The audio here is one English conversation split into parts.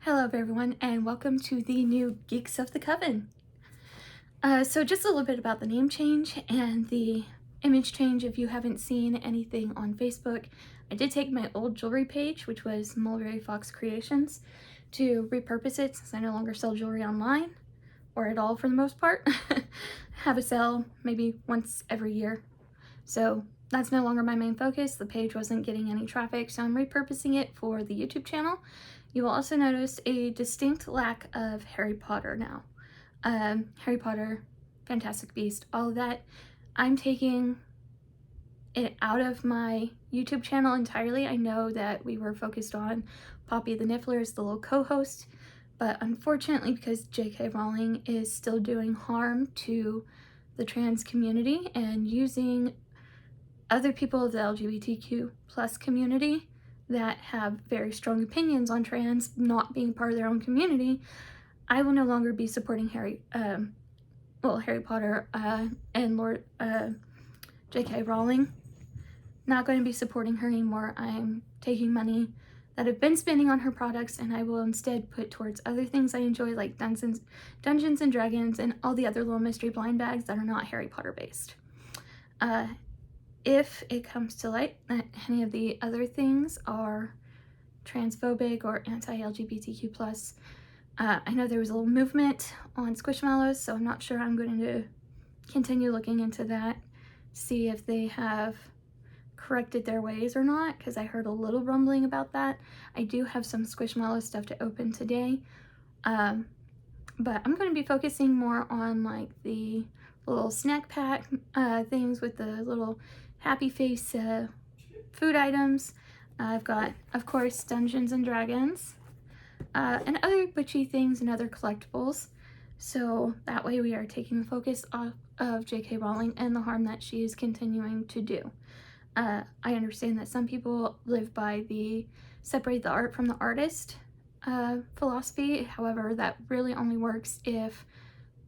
Hello everyone and welcome to the new Geeks of the Coven. So just a little bit about the name change and the image change. If you haven't seen anything on Facebook, I did take my old jewelry page, which was Mulberry Fox Creations, to repurpose it since I no longer sell jewelry online, or at all for the most part. Have a sale maybe once every year. So that's no longer my main focus. The page wasn't getting any traffic, so I'm repurposing it for the YouTube channel. You will also notice a distinct lack of Harry Potter now. Harry Potter, Fantastic Beast, all of that. I'm taking it out of my YouTube channel entirely. I know that we were focused on Poppy the Niffler as the little co-host, but unfortunately, because J.K. Rowling is still doing harm to the trans community and using other people of the LGBTQ plus community that have very strong opinions on trans not being part of their own community, I will no longer be supporting Harry Potter and Lord J.K. Rowling. Not going to be supporting her anymore. I'm taking money that I've been spending on her products and I will instead put towards other things I enjoy, like Dungeons and Dragons and all the other little mystery blind bags that are not Harry Potter based. If it comes to light that any of the other things are transphobic or anti-LGBTQ+, I know there was a little movement on Squishmallows, so I'm not sure I'm going to continue looking into that, see if they have corrected their ways or not, because I heard a little rumbling about that. I do have some Squishmallow stuff to open today, but I'm going to be focusing more on like the little snack pack things with the little happy face food items. I've got, of course, Dungeons and Dragons and other witchy things and other collectibles. So that way we are taking the focus off of J.K. Rowling and the harm that she is continuing to do. I understand that some people live by the separate the art from the artist philosophy. However, that really only works if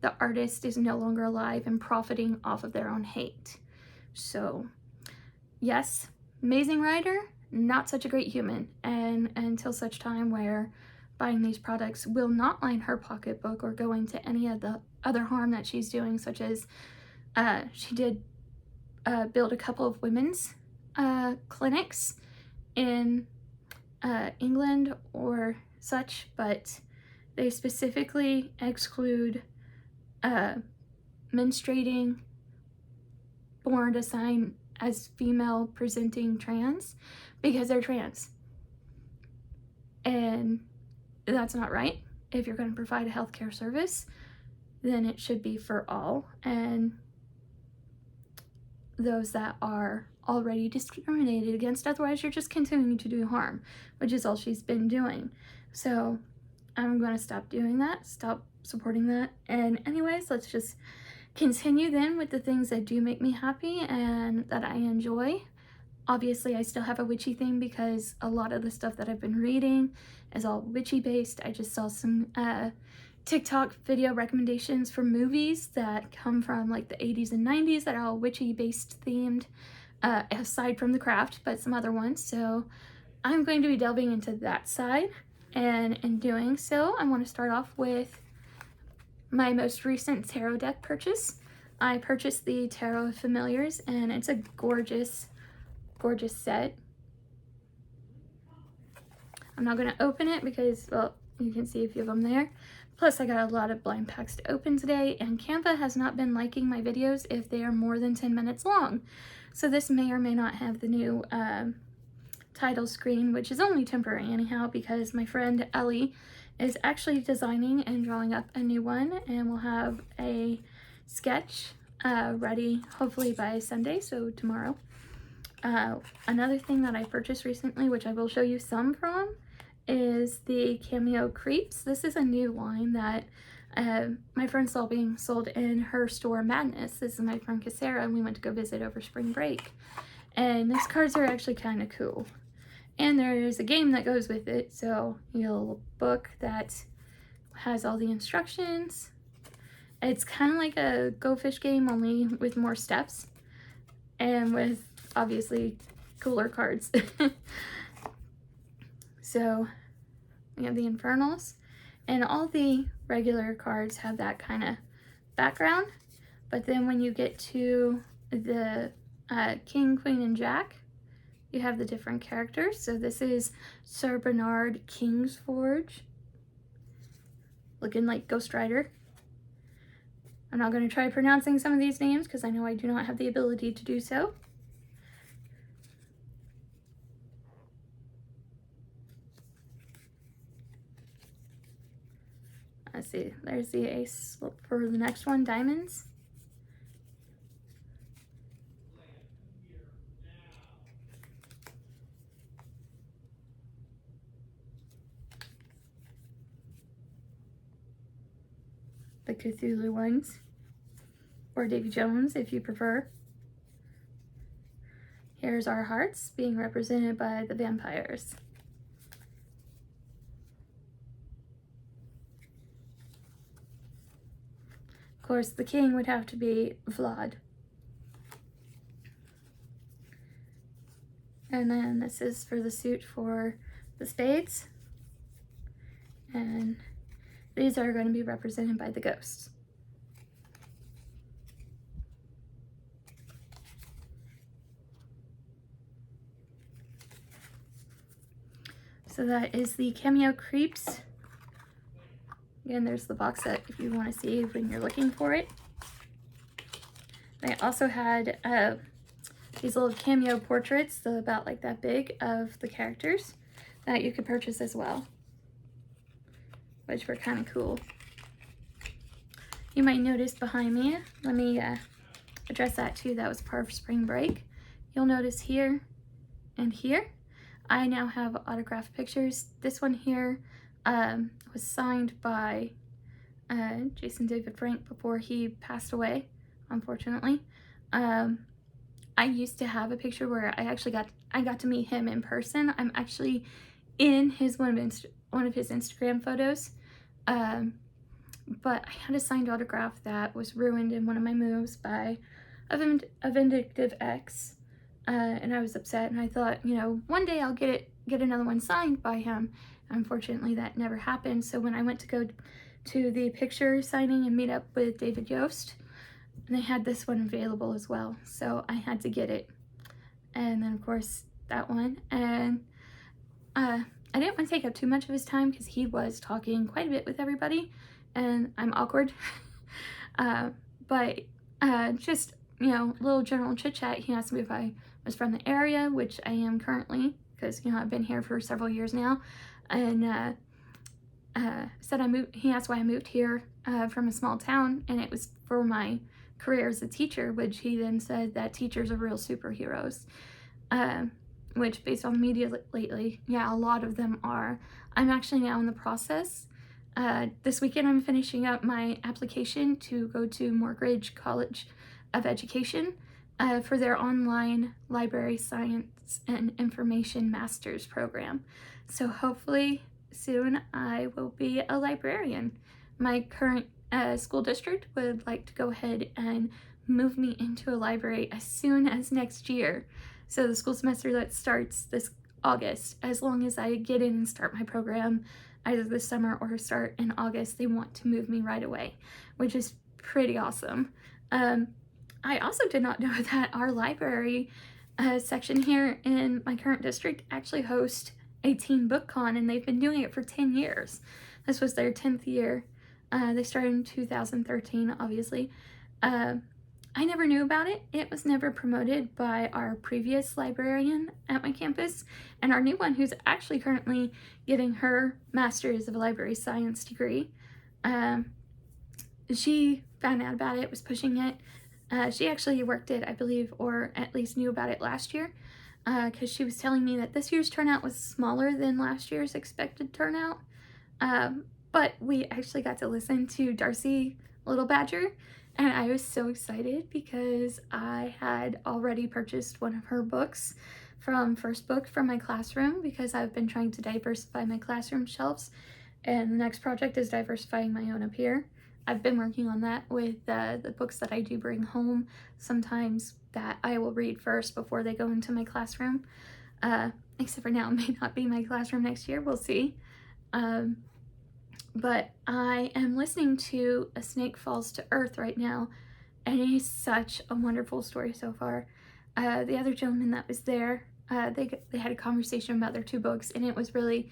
the artist is no longer alive and profiting off of their own hate. So yes, amazing writer, not such a great human. And until such time where buying these products will not line her pocketbook or go into any of the other harm that she's doing, such as she did build a couple of women's clinics in England or such, but they specifically exclude menstruating, born assigned as female presenting trans because they're trans. And that's not right. If you're going to provide a healthcare service, then it should be for all, and those that are already discriminated against. Otherwise, you're just continuing to do harm, which is all she's been doing. So I'm going to stop doing that, stop supporting that. And anyways, let's just continue then with the things that do make me happy and that I enjoy. Obviously, I still have a witchy thing because a lot of the stuff that I've been reading is all witchy based. I just saw some TikTok video recommendations for movies that come from like the 80s and 90s that are all witchy based themed, aside from The Craft, but some other ones. So I'm going to be delving into that side, and in doing so, I want to start off with my most recent tarot deck purchase. I purchased the Tarot Familiars, and it's a gorgeous set. I'm not going to open it because, well, you can see a few of them there. Plus, I got a lot of blind packs to open today, and Canva has not been liking my videos if they are more than 10 minutes long. So this may or may not have the new title screen, which is only temporary anyhow, because my friend Ellie is actually designing and drawing up a new one, and we'll have a sketch ready hopefully by Sunday, so tomorrow. Another thing that I purchased recently, which I will show you some from, is the Cameo Creeps. This is a new line that my friend saw being sold in her store Madness. This is my friend Cassara, and we went to go visit over spring break. And these cards are actually kind of cool. And there's a game that goes with it, so you get a little book that has all the instructions. It's kind of like a Go Fish game, only with more steps, and with obviously cooler cards. So We have the Infernals, and all the regular cards have that kind of background, but then when you get to the King, Queen, and Jack, you have the different characters. So this is Sir Bernard Kingsforge, looking like Ghost Rider. I'm not going to try pronouncing some of these names because I know I do not have the ability to do so. Let's see, there's the ace for the next one, diamonds. The Cthulhu ones, or Davy Jones if you prefer. Here's our hearts being represented by the vampires. Of course, the king would have to be Vlad. And then this is for the suit for the spades. And these are going to be represented by the ghosts. So that is the Cameo Creeps. Again, there's the box set if you want to see when you're looking for it. They also had these little cameo portraits, so about like that big, of the characters that you could purchase as well, which were kind of cool. You might notice behind me, let me address that too, that was part of spring break. You'll notice here and here, I now have autographed pictures. This one here was signed by Jason David Frank before he passed away, unfortunately. I used to have a picture where I got to meet him in person. I'm actually in one of his Instagram photos. But I had a signed autograph that was ruined in one of my moves by a vindictive ex. And I was upset, and I thought, you know, one day I'll get another one signed by him. Unfortunately, that never happened. So when I went to go to the picture signing and meet up with David Yost, they had this one available as well. So I had to get it. And then, of course, that one. And I didn't want to take up too much of his time because he was talking quite a bit with everybody, and I'm awkward. But just, you know, a little general chit chat. He asked me if I was from the area, which I am currently, because, you know, I've been here for several years now. And he asked why I moved here from a small town, and it was for my career as a teacher, which he then said that teachers are real superheroes. Which, based on media lately, yeah, a lot of them are. I'm actually now in the process. This weekend I'm finishing up my application to go to Morgridge College of Education for their online library science and information master's program. So hopefully soon I will be a librarian. My current school district would like to go ahead and move me into a library as soon as next year. So the school semester that starts this August, as long as I get in and start my program either this summer or start in August, they want to move me right away, which is pretty awesome. I also did not know that our library section here in my current district actually hosts a teen book con, and they've been doing it for 10 years. This was their 10th year. They started in 2013, obviously. I never knew about it. It was never promoted by our previous librarian at my campus, and our new one, who's actually currently getting her master's of library science degree. She found out about it, was pushing it. She actually worked it, I believe, or at least knew about it last year, because she was telling me that this year's turnout was smaller than last year's expected turnout. But we actually got to listen to Darcy Little Badger, and I was so excited because I had already purchased one of her books from First Book from my classroom, because I've been trying to diversify my classroom shelves, and the next project is diversifying my own up here. I've been working on that with the books that I do bring home sometimes that I will read first before they go into my classroom. Except for now, it may not be my classroom next year. We'll see. But I am listening to A Snake Falls to Earth right now, and it is such a wonderful story so far. The other gentleman that was there, they had a conversation about their two books, and it was really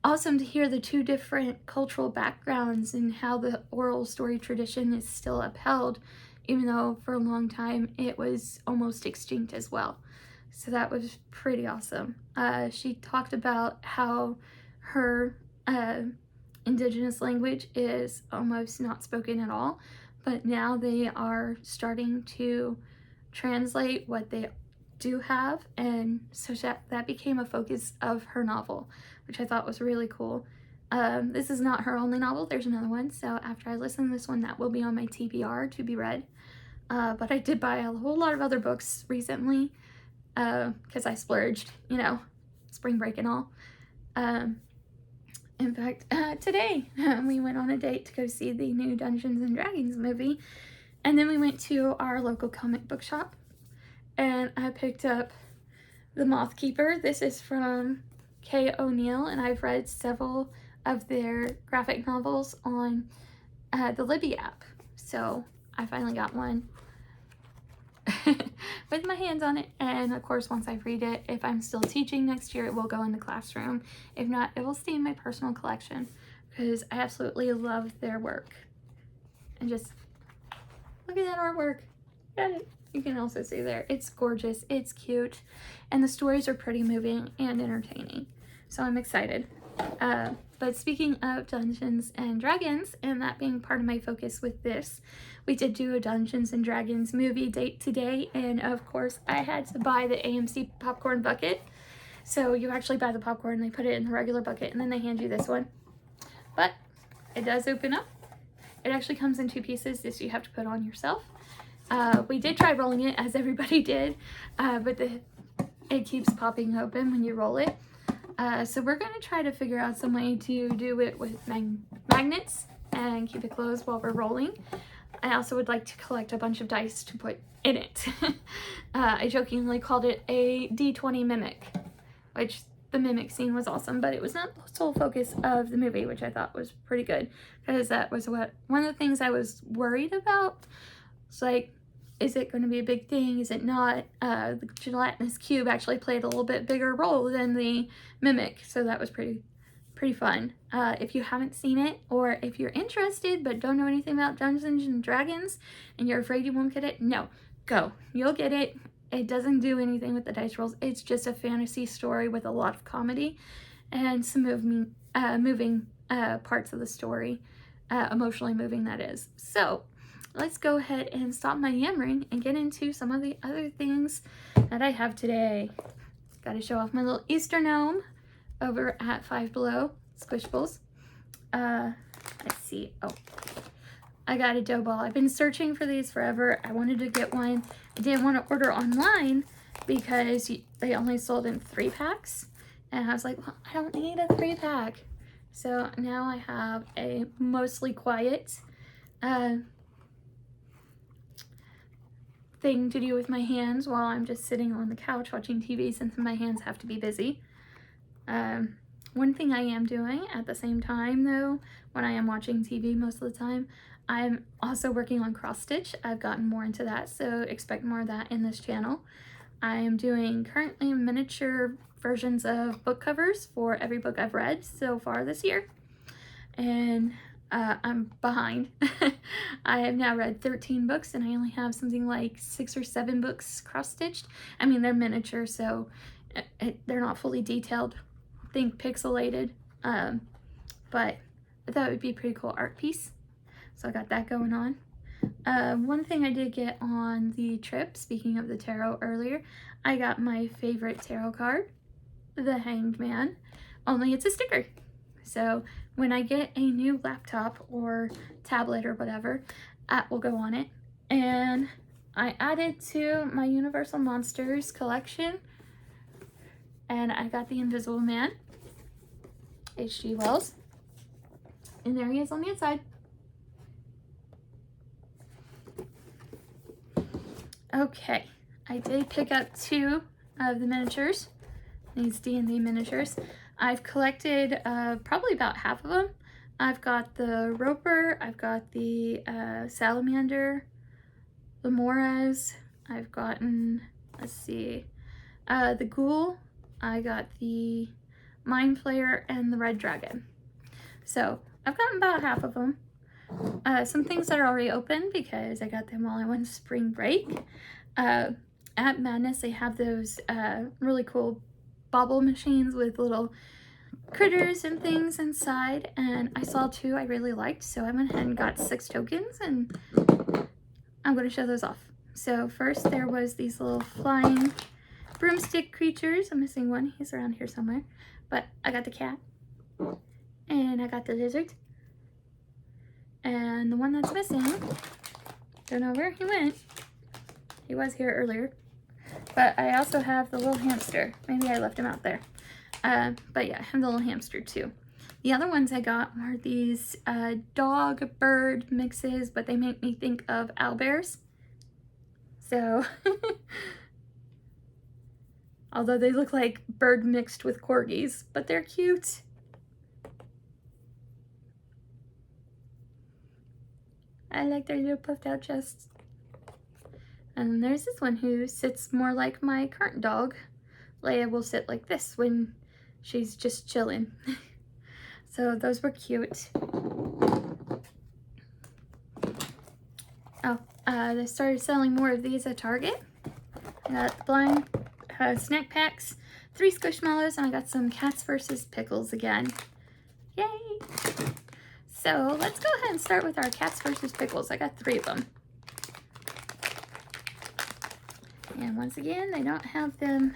awesome to hear the two different cultural backgrounds and how the oral story tradition is still upheld, even though for a long time it was almost extinct as well. So that was pretty awesome. She talked about how her indigenous language is almost not spoken at all, but now they are starting to translate what they do have, and so that became a focus of her novel, which I thought was really cool. This is not her only novel, there's another one, so after I listen to this one, that will be on my TBR to be read. But I did buy a whole lot of other books recently, because I splurged, you know, spring break and all. In fact, today we went on a date to go see the new Dungeons and Dragons movie, and then we went to our local comic book shop, and I picked up The Moth Keeper. This is from Kay O'Neill, and I've read several of their graphic novels on the Libby app, so I finally got one with my hands on it. And of course, once I read it, if I'm still teaching next year, it will go in the classroom. If not, it will stay in my personal collection, because I absolutely love their work. And just look at that artwork. You can also see there, it's gorgeous, it's cute, and the stories are pretty moving and entertaining, so I'm excited. But speaking of Dungeons and Dragons, and that being part of my focus with this, we did do a Dungeons and Dragons movie date today, and of course I had to buy the AMC popcorn bucket. So you actually buy the popcorn, they put it in the regular bucket, and then they hand you this one. But it does open up. It actually comes in two pieces. This you have to put on yourself. We did try rolling it, as everybody did, but it keeps popping open when you roll it. So we're going to try to figure out some way to do it with magnets and keep it closed while we're rolling. I also would like to collect a bunch of dice to put in it. I jokingly called it a D20 mimic, which the mimic scene was awesome, but it was not the sole focus of the movie, which I thought was pretty good, because that was one of the things I was worried about. It's like, is it going to be a big thing? Is it not? The gelatinous cube actually played a little bit bigger role than the mimic, so that was pretty fun. If you haven't seen it, or if you're interested but don't know anything about Dungeons and Dragons and you're afraid you won't get it, no, go. You'll get it. It doesn't do anything with the dice rolls. It's just a fantasy story with a lot of comedy and some moving parts of the story, emotionally moving, that is. So let's go ahead and stop my yammering and get into some of the other things that I have today. Got to show off my little Easter gnome over at Five Below Squishables. Let's see. Oh, I got a dough ball. I've been searching for these forever. I wanted to get one. I didn't want to order online because they only sold in 3-packs. And I was like, well, I don't need a 3-pack. So now I have a mostly quiet thing to do with my hands while I'm just sitting on the couch watching TV, since my hands have to be busy. One thing I am doing at the same time, though, when I am watching TV most of the time, I'm also working on cross stitch. I've gotten more into that, so expect more of that in this channel. I am doing currently miniature versions of book covers for every book I've read so far this year, and I'm behind. I have now read 13 books, and I only have something like 6 or 7 books cross-stitched. I mean, they're miniature, so they're not fully detailed. Think pixelated, but I thought it would be a pretty cool art piece, so I got that going on. One thing I did get on the trip, speaking of the tarot earlier, I got my favorite tarot card, the Hanged Man, only it's a sticker. So when I get a new laptop or tablet or whatever, that will go on it. And I added to my Universal Monsters collection, and I got the Invisible Man, H.G. Wells, and there he is on the inside. Okay, I did pick up 2 of the miniatures, these D&D miniatures. I've collected probably about half of them. I've got the Roper, I've got the Salamander, the Moraz, I've gotten, let's see, the Ghoul, I got the Mind Flayer, and the Red Dragon. So I've gotten about half of them. Some things that are already open because I got them while I went to spring break. At Madness, they have those really cool bobble machines with little critters and things inside, and I saw 2 I really liked, so I went ahead and got 6 tokens, and I'm going to show those off. So first there was these little flying broomstick creatures. I'm missing one. He's around here somewhere. But I got the cat, and I got the lizard, and the one that's missing, don't know where he went. He was here earlier. But I also have the little hamster. Maybe I left him out there. But yeah, I have the little hamster too. The other ones I got were these dog-bird mixes, but they make me think of owlbears. So, although they look like bird mixed with corgis, but they're cute. I like their little puffed out chests. And then there's this one who sits more like my current dog. Leia will sit like this when she's just chilling. So those were cute. Oh, they started selling more of these at Target. I got the blind snack packs, 3 Squishmallows, and I got some Cats vs. Pickles again. Yay! So let's go ahead and start with our Cats vs. Pickles. I got 3 of them. And once again, they don't have them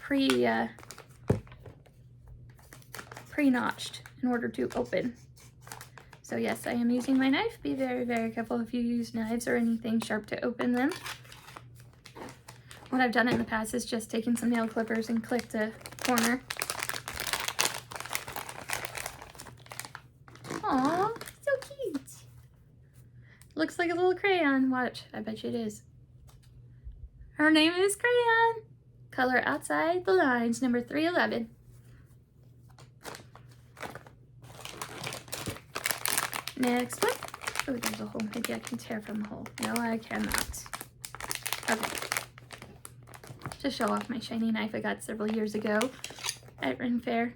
pre-notched in order to open. So yes, I am using my knife. Be very, very careful if you use knives or anything sharp to open them. What I've done in the past is just taken some nail clippers and clipped a corner. Aw, so cute. Looks like a little crayon. Watch, I bet you it is. Her name is Crayon. Color Outside the Lines, number 311. Next one. Oh, there's a hole. Maybe I can tear from the hole. No, I cannot. Okay. To show off my shiny knife I got several years ago at Ren Fair.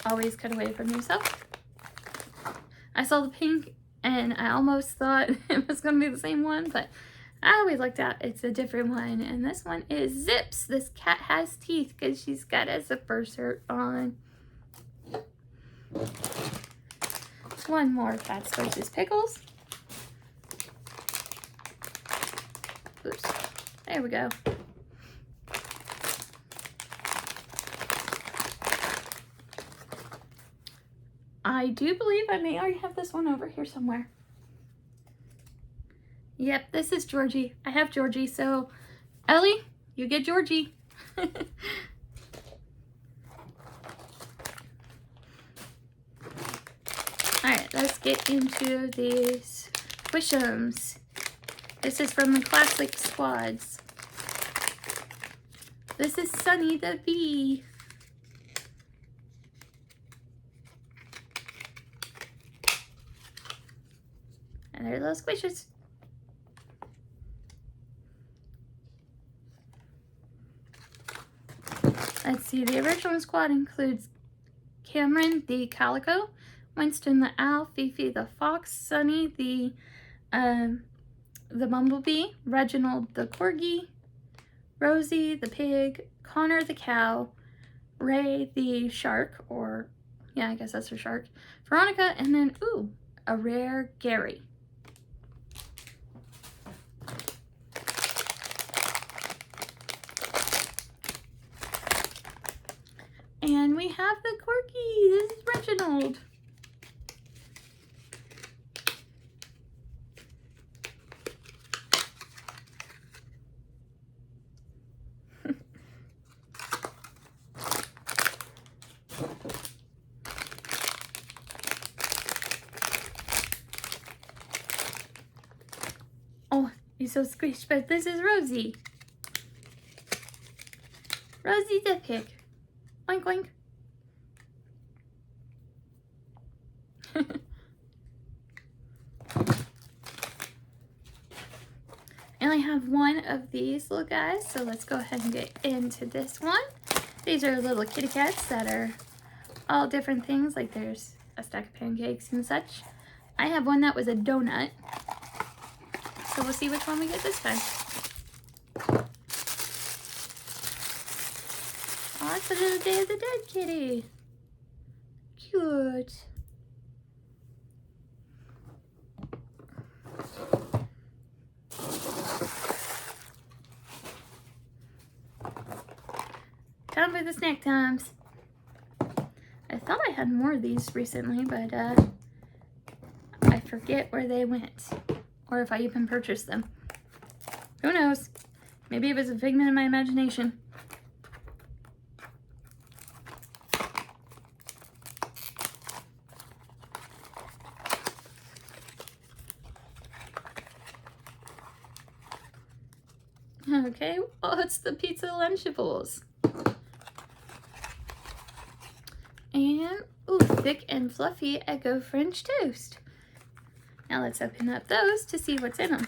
Always cut away from yourself. I saw the pink and I almost thought it was going to be the same one, but we looked out, it's a different one. And this one is Zips. This cat has teeth because she's got a zipper shirt on. One more Cats vs. Pickles. Oops. There we go. I do believe I may already have this one over here somewhere. Yep, this is Georgie. I have Georgie, so Ellie, you get Georgie. Alright, let's get into these Squish'ems. This is from the Classic Squads. This is Sunny the Bee. And they're little squishes. Let's see, the original squad includes Cameron the Calico, Winston the Owl, Fifi the Fox, Sunny the Bumblebee, Reginald the Corgi, Rosie the Pig, Connor the Cow, Ray the Shark, or yeah, I guess that's her shark, Veronica, and then, ooh, a rare Gary. And we have the Corgi. This is Reginald. Oh, He's so squished, but this is Rosie. Rosie the pig. Oink oink. I only have one of these little guys, so let's go ahead and get into this one. These are little kitty cats that are all different things, like there's a stack of pancakes and such. I have one that was a donut, so we'll see which one we get this time. Oh, it's a little Day of the Dead kitty. Cute. Time for the snack times. I thought I had more of these recently, but I forget where they went, or if I even purchased them. Who knows? Maybe it was a figment of my imagination. Okay, well, it's the Pizza Lunchables. And, ooh, thick and fluffy Eggo French toast. Now let's open up those to see what's in them.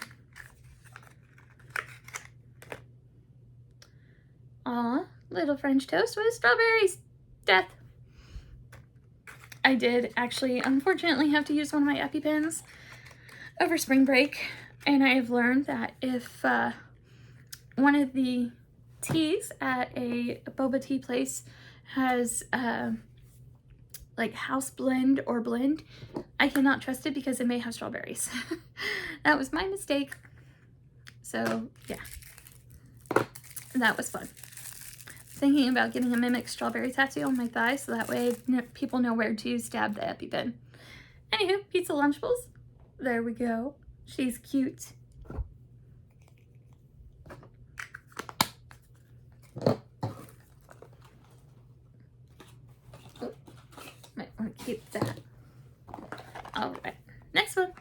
Aw, little French toast with strawberries. Death. I did actually, unfortunately, have to use one of my EpiPens over spring break. And I have learned that if one of the teas at a boba tea place has like house blend or blend, I cannot trust it because it may have strawberries. That was my mistake. So yeah, that was fun. Thinking about getting a Mimic strawberry tattoo on my thigh so that way people know where to stab the EpiPen. Anywho, Pizza Lunchables. There we go. She's cute. Might want to keep that. All right, next one.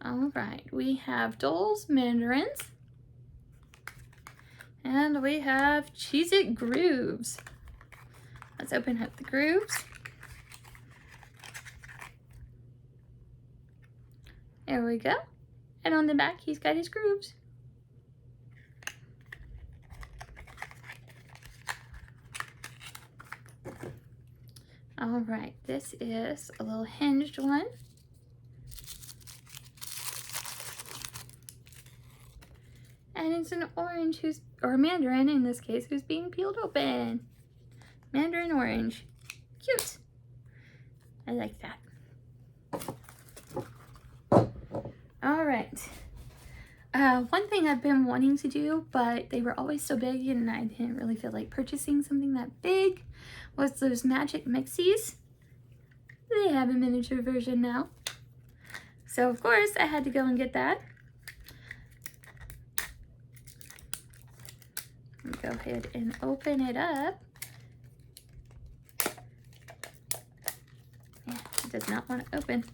All right, we have Dole's Mandarins. And we have Cheez-It Grooves. Let's open up the grooves. There we go. And on the back, he's got his grooves. All right, this is a little hinged one. And it's an orange or a mandarin in this case, who's being peeled open. Mandarin orange. Cute. I like that. All right. One thing I've been wanting to do, but they were always so big and I didn't really feel like purchasing something that big, was those Magic Mixies. They have a miniature version now. So of course I had to go and get that. Go ahead and open it up. Yeah, it does not want to open.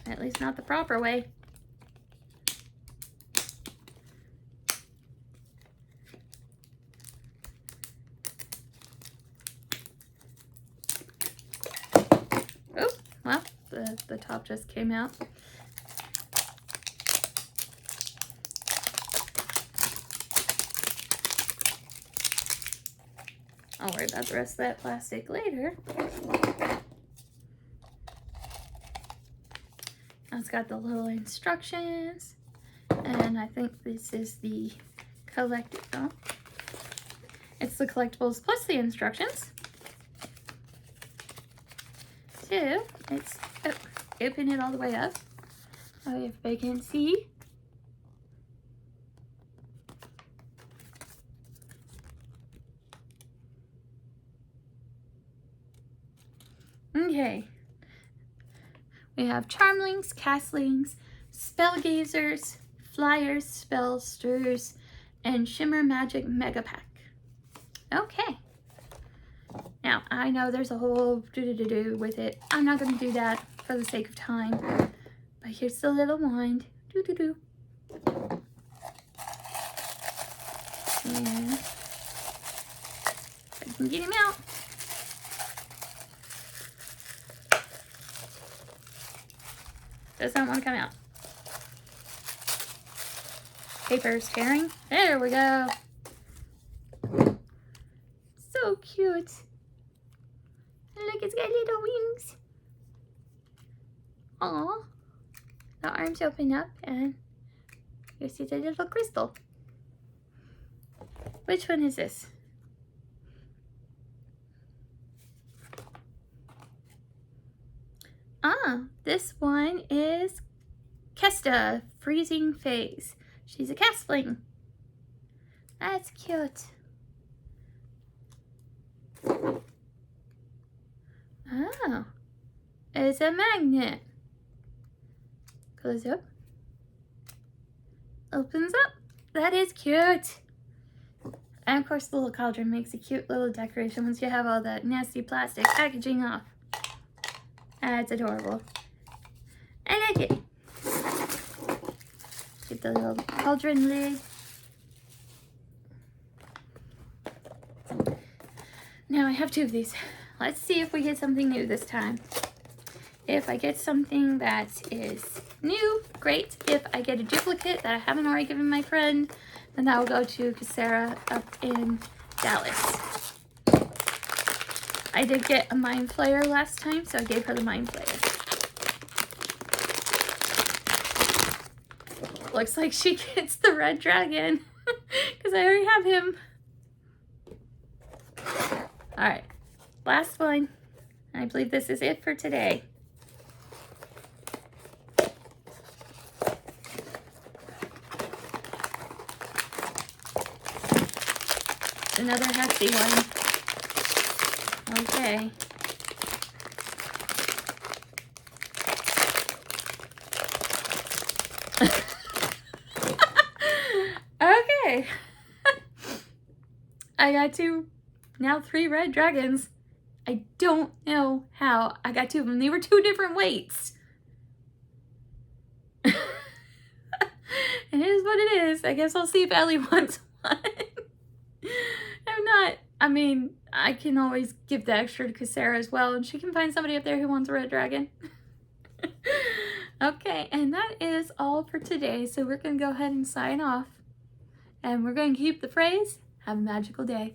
At least not the proper way. Oh, well, the top just came out. I'll worry about the rest of that plastic later. It's got the little instructions, and I think this is the collectible. It's the collectibles plus the instructions. So let's open it all the way up so everybody can see. Okay, we have Charmlings, Castlings, Spellgazers, Flyers, Spellsters, and Shimmer Magic Mega Pack. Okay. Now, I know there's a whole do-do-do-do with it. I'm not going to do that for the sake of time. But here's the little wand. Do-do-do. And I can get him out. Does not want to come out. Paper is tearing. There we go. So cute. And look, it's got little wings. Aww. The arms open up and you see the little crystal. Which one is this? Ah, this one is Kesta, Freezing Phase. She's a castling. That's cute. Oh, it's a magnet. Close up. Opens up. That is cute. And of course the little cauldron makes a cute little decoration once you have all that nasty plastic packaging off. That's adorable. I like it. Get the little cauldron lid. Now I have 2 of these. Let's see if we get something new this time. If I get something that is new, great. If I get a duplicate that I haven't already given my friend, then that will go to Casera up in Dallas. I did get a Mind Flayer last time, so I gave her the Mind Flayer. Looks like she gets the red dragon, because I already have him. Alright, last one. I believe this is it for today. Another hefty one. Okay. Okay. I got 2, now 3 red dragons. I don't know how I got 2 of them. They were 2 different weights. It is what it is. I guess I'll see if Ellie wants one. I'm not, I mean, I can always give the extra to Casera as well, and she can find somebody up there who wants a red dragon. Okay, and that is all for today. So we're going to go ahead and sign off. And we're going to keep the phrase, have a magical day.